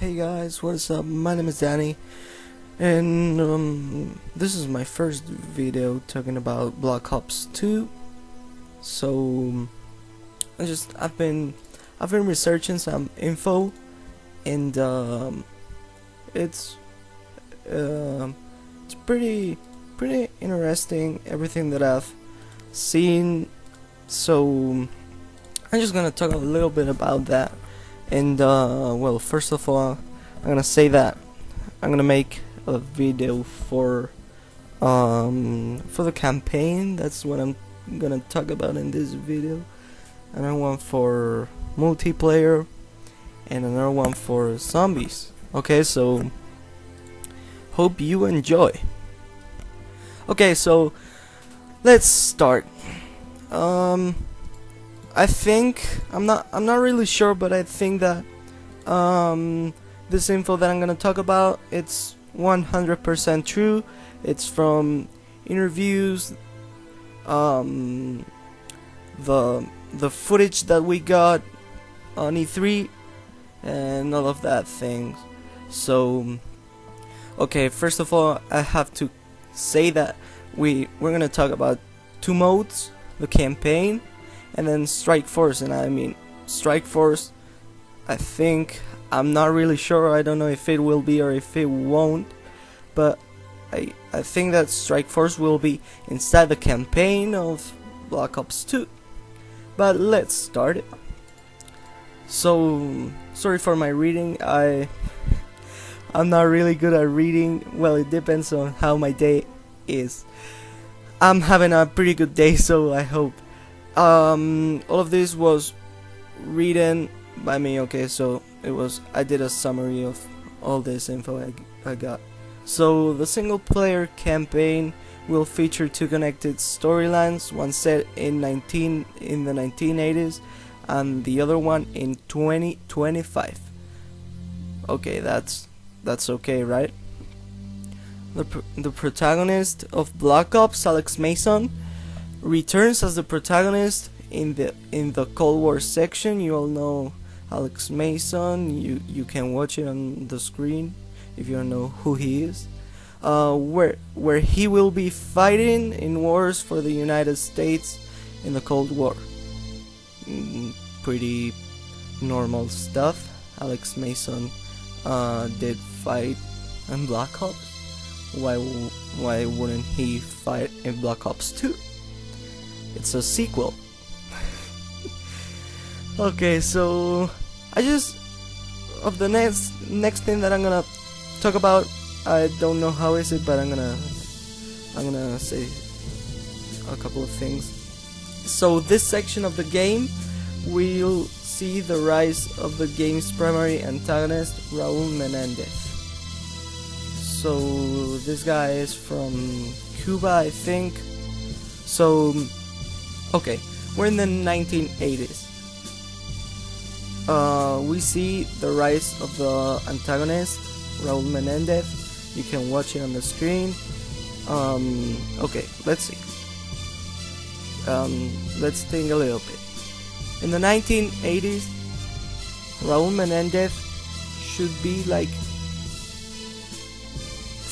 Hey guys, what's up? My name is Danny, and this is my first video talking about Black Ops 2. So I've been researching some info, and it's pretty interesting, everything that I've seen. So I'm just gonna talk a little bit about that. And well, first of all, I'm gonna say that I'm gonna make a video for the campaign. That's what I'm gonna talk about in this video. Another one for multiplayer, and another one for zombies. Okay, so hope you enjoy. Okay, so let's start. I think I'm not really sure, but I think that this info that I'm gonna talk about, it's 100% true. It's from interviews, the footage that we got on E3, and all of that things. So okay, first of all, I have to say that we're gonna talk about two modes: the campaign and then Strike Force. And I mean, Strike Force, I'm not really sure. I don't know if it will be or if it won't, but I think that Strike Force will be inside the campaign of Black Ops 2. But let's start it. So sorry for my reading. I'm not really good at reading. Well, it depends on how my day is. I'm having a pretty good day, so I hope. All of this was written by me. Okay, so I did a summary of all this info I got. So the single player campaign will feature two connected storylines, one set in the 1980s and the other one in 2025. Okay, that's okay, right? The protagonist of Black Ops, Alex Mason, returns as the protagonist in the Cold War section. You all know Alex Mason. You can watch it on the screen if you don't know who he is. Where he will be fighting in wars for the United States in the Cold War. Pretty normal stuff. Alex Mason did fight in Black Ops. Why wouldn't he fight in Black Ops 2? It's a sequel. Okay, so the next thing that I'm gonna talk about, I don't know how is it, but I'm gonna say a couple of things. So this section of the game, we'll see the rise of the game's primary antagonist, Raul Menendez. So this guy is from Cuba, I think. So okay, we're in the 1980s. We see the rise of the antagonist, Raul Menendez. You can watch it on the screen. Okay, let's see. Let's think a little bit. In the 1980s, Raul Menendez should be like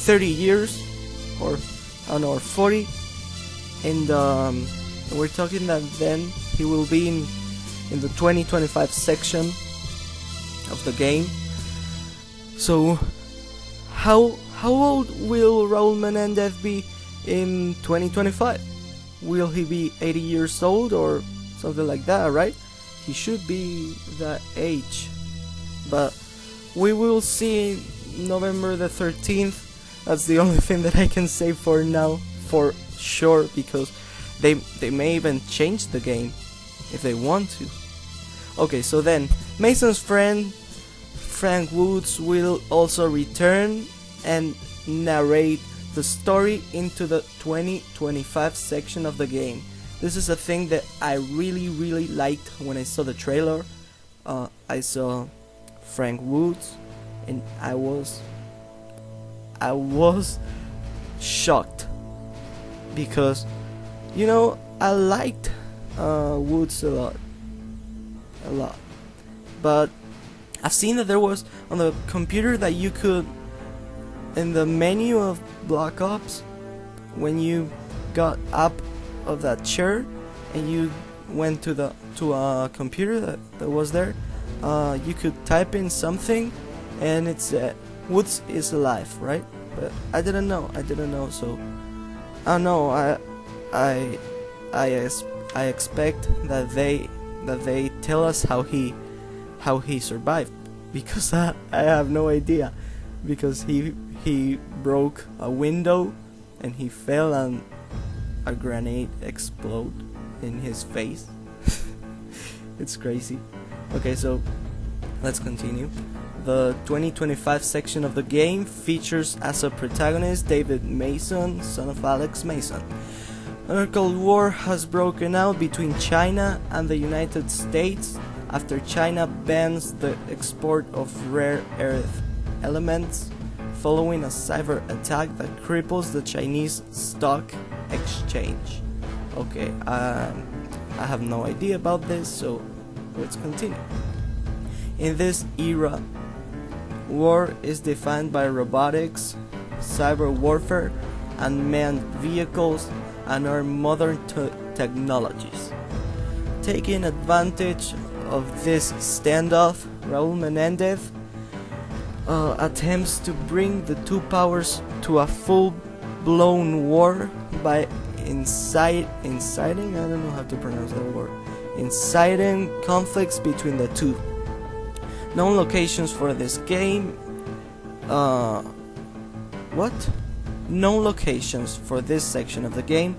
30 years, or I don't know, or 40, and we're talking that then he will be in the 2025 section of the game. So how old will Raul Menendez be in 2025? Will he be 80 years old or something like that, right? He should be that age. But we will see November the 13th. That's the only thing that I can say for now, for sure, because they may even change the game if they want to. Okay, so then Mason's friend Frank Woods will also return and narrate the story into the 2025 section of the game. This is a thing that I really liked when I saw the trailer. I saw Frank Woods and I was shocked, because you know, I liked Woods a lot, but I've seen that there was on the computer that you could, in the menu of Black Ops, when you got up of that chair and you went to a computer that was there, you could type in something and it said Woods is alive, right? But I didn't know, so I don't know. I expect that they tell us how he survived, because I have no idea, because he broke a window and he fell and a grenade exploded in his face. It's crazy. Okay, so let's continue. The 2025 section of the game features as a protagonist David Mason, son of Alex Mason. A Cold War has broken out between China and the United States after China bans the export of rare earth elements following a cyber attack that cripples the Chinese stock exchange. Okay, I have no idea about this, so let's continue. In this era, war is defined by robotics, cyber warfare, unmanned vehicles, and our modern technologies. Taking advantage of this standoff, Raul Menendez attempts to bring the two powers to a full-blown war by inciting, I don't know how to pronounce that word, inciting conflicts between the two. Known locations for this game, known locations for this section of the game,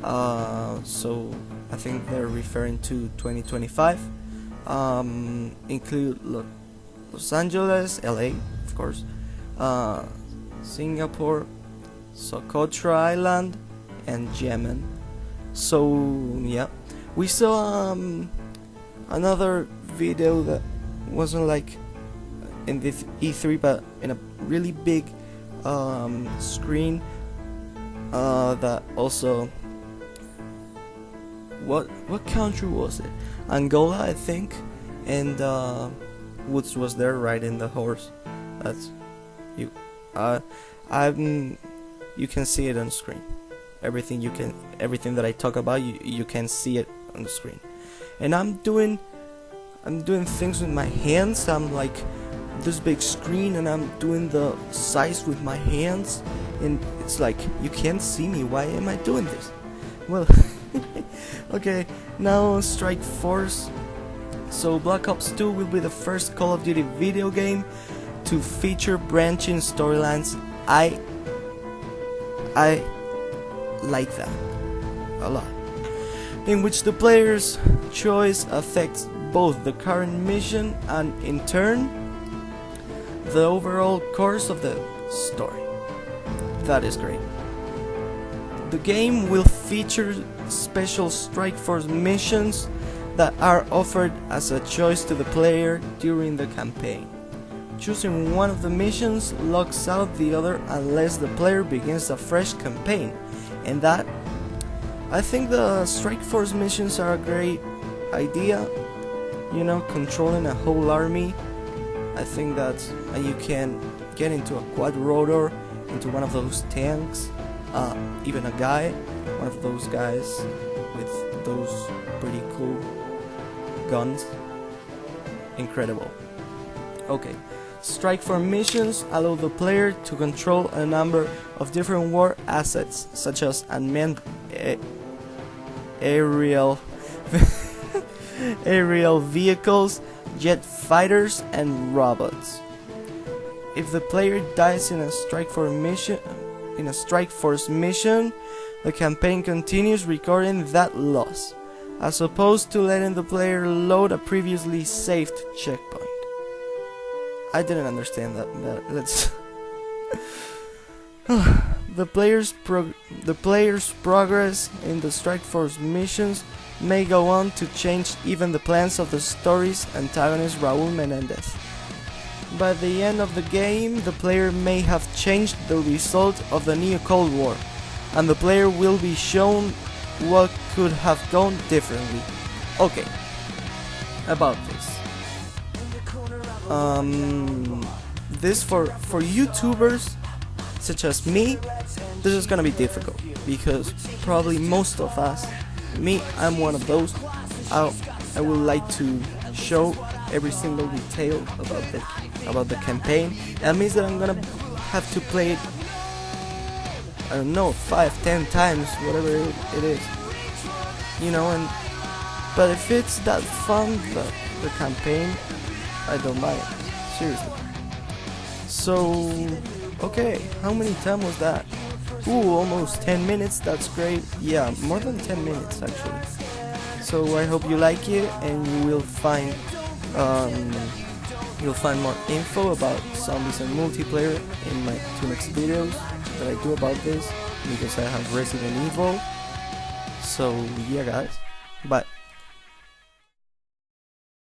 so I think they're referring to 2025, include Los Angeles, LA, of course, Singapore, Socotra Island, and Yemen. So yeah, we saw another video that wasn't like in this E3, but in a really big screen that also, what country was it? Angola, I think, and Woods was there riding the horse. That's you. You can see it on screen. Everything that I talk about, you can see it on the screen. And I'm doing things with my hands. I'm like this big screen, and I'm doing the size with my hands, and it's like you can't see me. Why am I doing this? Well, okay, now Strike Force. So Black Ops 2 will be the first Call of Duty video game to feature branching storylines. I like that a lot, in which the player's choice affects both the current mission and, in turn, the overall course of the story. That is great. The game will feature special Strike Force missions that are offered as a choice to the player during the campaign. Choosing one of the missions locks out the other unless the player begins a fresh campaign, and that, I think the Strike Force missions are a great idea. You know, controlling a whole army. I think that you can get into a quad rotor, into one of those tanks, even a guy, one of those guys with those pretty cool guns. Incredible. Okay, Strike Force missions allow the player to control a number of different war assets, such as unmanned aerial vehicles, jet fighters, and robots. If the player dies in a Strike Force mission, the campaign continues recording that loss, as opposed to letting the player load a previously saved checkpoint. I didn't understand that. Let's. The player's progress in the Strike Force missions may go on to change even the plans of the story's antagonist Raul Menendez. By the end of the game, the player may have changed the result of the new Cold War, and the player will be shown what could have gone differently. Okay, about this. this for YouTubers such as me, this is gonna be difficult because probably most of us, me, I'm one of those. I would like to show every single detail about the campaign. That means that I'm gonna have to play it, I don't know, 5-10 times, whatever it is, you know. And but if it's that fun, the campaign, I don't mind, seriously. So okay, how many time was that? Ooh, almost 10 minutes. That's great. Yeah, more than 10 minutes actually. So I hope you like it, and you'll find more info about zombies and multiplayer in my 2 next videos that I do about this, because I have Resident Evil. So yeah guys, bye.